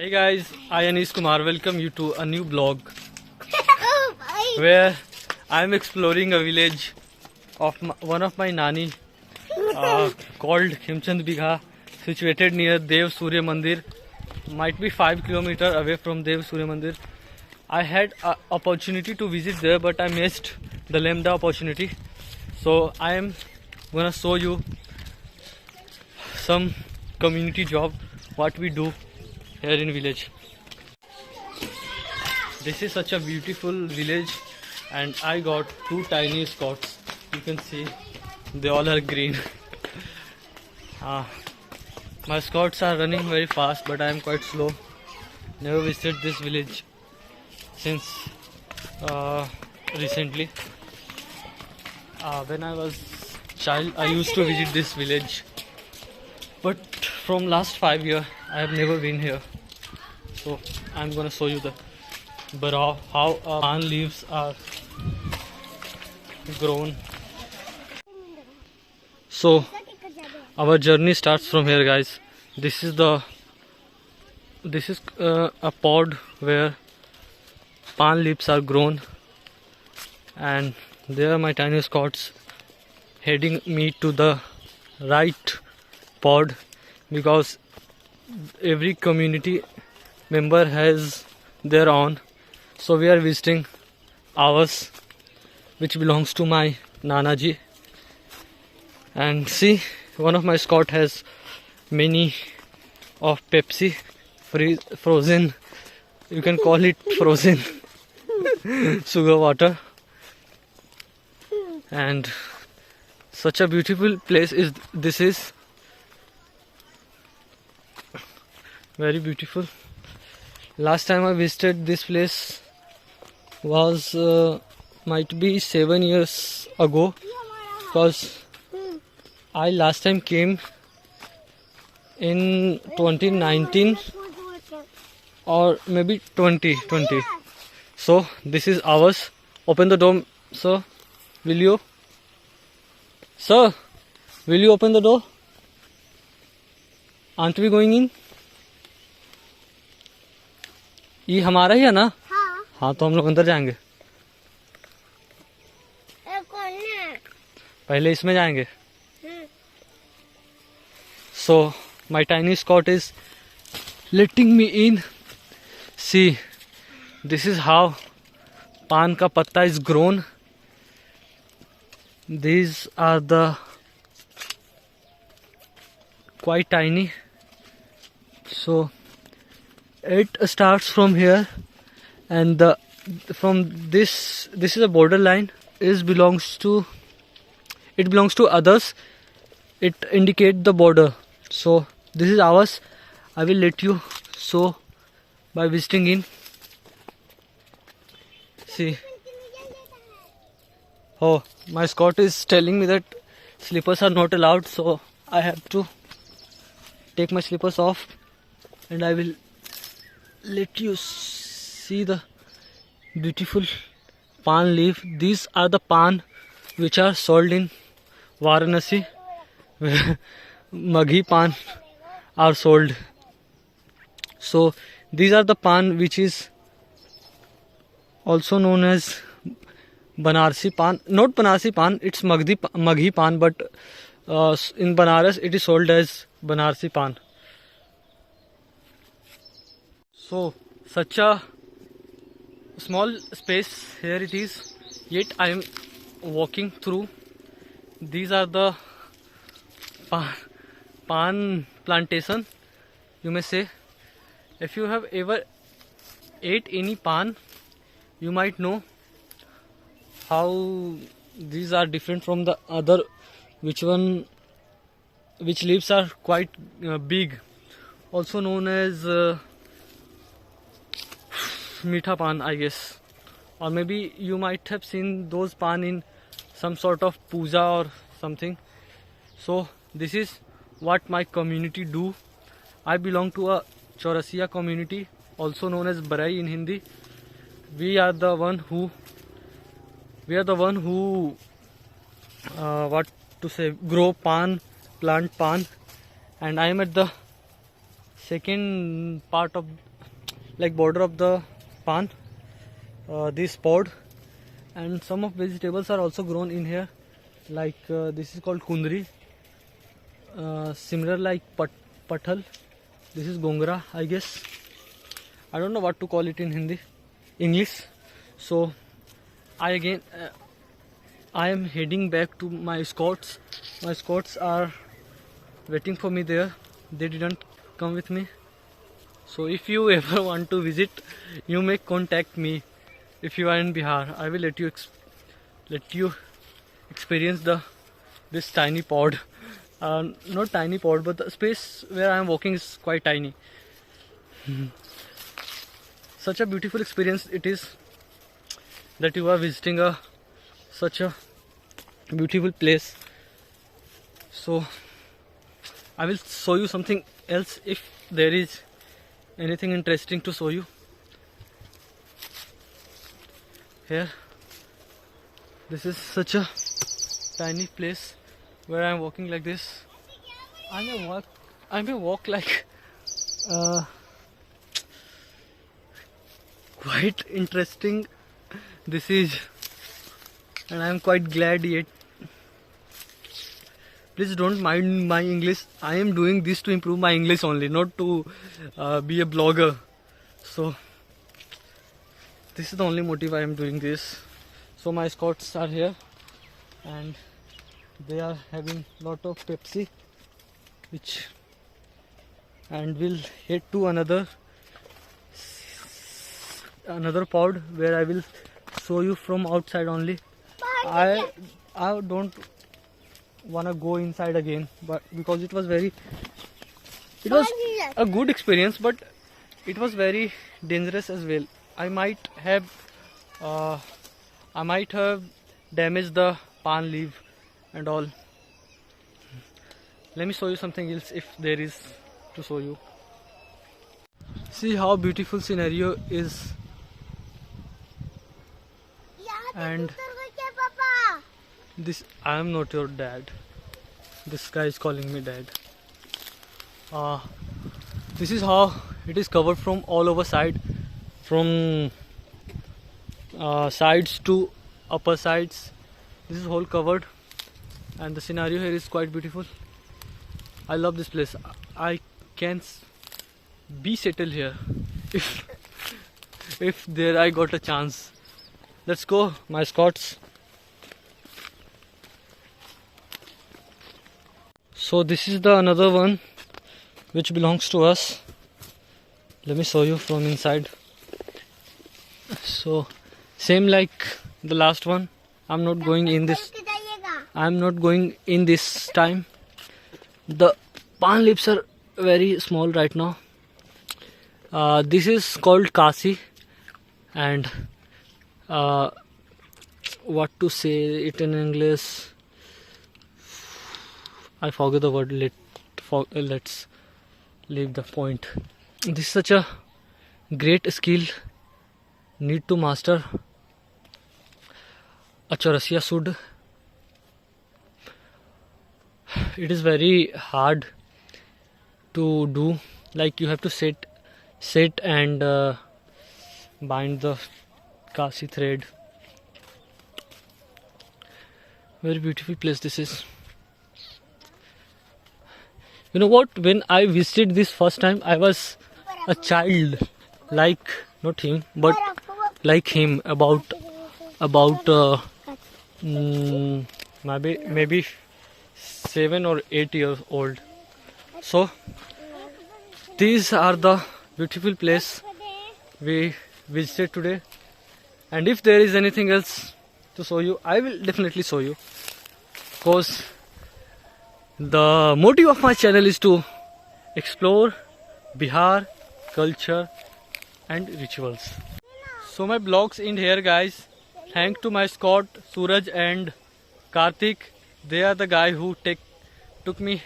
Hey guys, I Anish Kumar welcome you to a new blog where I am exploring a village of one of my nani called Khimchand Bigha, situated near Dev Surya Mandir, might be 5 kilometers away from Dev Surya Mandir. I had an opportunity to visit there, but I missed the lambda opportunity. So I am gonna show you some community job what we do here in village. This is such a beautiful village and I got two tiny scots. You can see they all are green. My scots are running very fast but I am quite slow. Never visited this village since recently. When I was child I used to visit this village, but from last 5 years I have never been here. So I'm gonna show you the how palm leaves are grown. So our journey starts from here, guys. This is a pod where palm leaves are grown, and there are my tiny scots heading me to the right pod, because every community member has their own. So we are visiting ours, which belongs to my Nanaji. And see, one of my Scot has many of Pepsi frozen, you can call it frozen sugar water. And such a beautiful place this is very beautiful. Last time I visited this place was might be 7 years ago, because I last time came in 2019 or maybe 2020. So this is ours. Open the door, sir. Will you? Sir, will you open the door? Aren't we going in? ये हमारा ही है ना? हाँ तो हम लोग अंदर जाएंगे. पहले इसमें जाएंगे. So my tiny Scot is letting me in. See, this is how pan ka patta is grown. These are the quite tiny. So it starts from here, and from this is a borderline. It belongs to others. It indicates the border. So this is ours. I will let you show by visiting in. See. Oh, my Scot is telling me that slippers are not allowed, so I have to take my slippers off, and I will let you see the beautiful pan leaf. These are the pan which are sold in Varanasi, where Maghi pan are sold. So these are the pan which is also known as Banarsi pan. Not Banarsi pan, it's Maghi pan, but in Banaras it is sold as Banarsi pan. So such a small space here it is, yet I am walking through. These are the pan plantation, you may say. If you have ever ate any pan, you might know how these are different from the other, which leaves are quite big, also known as Meetha pan, I guess. Or maybe you might have seen those pan in some sort of puja or something. So this is what my community do. I belong to a Chaurasiya community, also known as Barai in Hindi. We are the one who grow pan, plant pan, and I am at the second part of like border of the pan, this pod, and some of vegetables are also grown in here, like this is called kundri, similar like pathal. This is gongra, I guess. I don't know what to call it in Hindi, English. So I am heading back to my Scots. My Scots are waiting for me there. They didn't come with me. So if you ever want to visit, you may contact me. If you are in Bihar, I will let you experience this tiny pod. Not tiny pod, but the space where I am walking is quite tiny. Such a beautiful experience it is that you are visiting such a beautiful place. So I will show you something else if there is anything interesting to show you. Here, this is such a tiny place where I am walking like this. I may walk like quite interesting this is, and I am quite glad yet. Please don't mind my English. I am doing this to improve my English only, not to be a blogger. So this is the only motive I am doing this. So my Scots are here and they are having lot of Pepsi, and we'll head to another pod where I will show you from outside only. I don't wanna go inside again, but because it was a good experience, but it was very dangerous as well. I might have damaged the palm leaf and all. Let me show you something else if there is to show you. See how beautiful scenario is. And this, I am not your dad. This guy is calling me dad. This is how it is covered from all over side, from sides to upper sides. This is whole covered, and the scenario here is quite beautiful. I love this place. I can be settled here if there I got a chance. Let's go, my Scots. So this is the another one which belongs to us. Let me show you from inside. So same like the last one. I'm not going in this time. The palm leaves are very small right now. This is called Kasi, and what to say it in English, I forget the word. Let's leave the point. This is such a great skill need to master. A Chaurasia Sud. It is very hard to do. Like you have to sit and bind the Kasi thread. Very beautiful place this is. You know what? When I visited this first time, I was a child, like not him, but like him, about maybe 7 or 8 years old. So these are the beautiful place we visited today, and if there is anything else to show you, I will definitely show you, because the motive of my channel is to explore Bihar culture and rituals. So my vlogs end here, guys. Thanks to my Scott, Suraj and Karthik. They are the guy who took me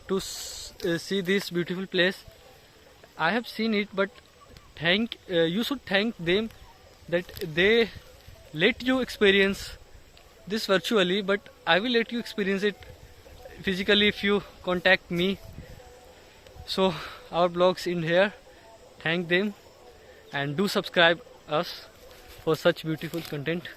to see this beautiful place. I have seen it, but you should thank them that they let you experience this virtually, but I will let you experience it physically if you contact me. So our vlogs in here. Thank them. and do subscribe us for such beautiful content.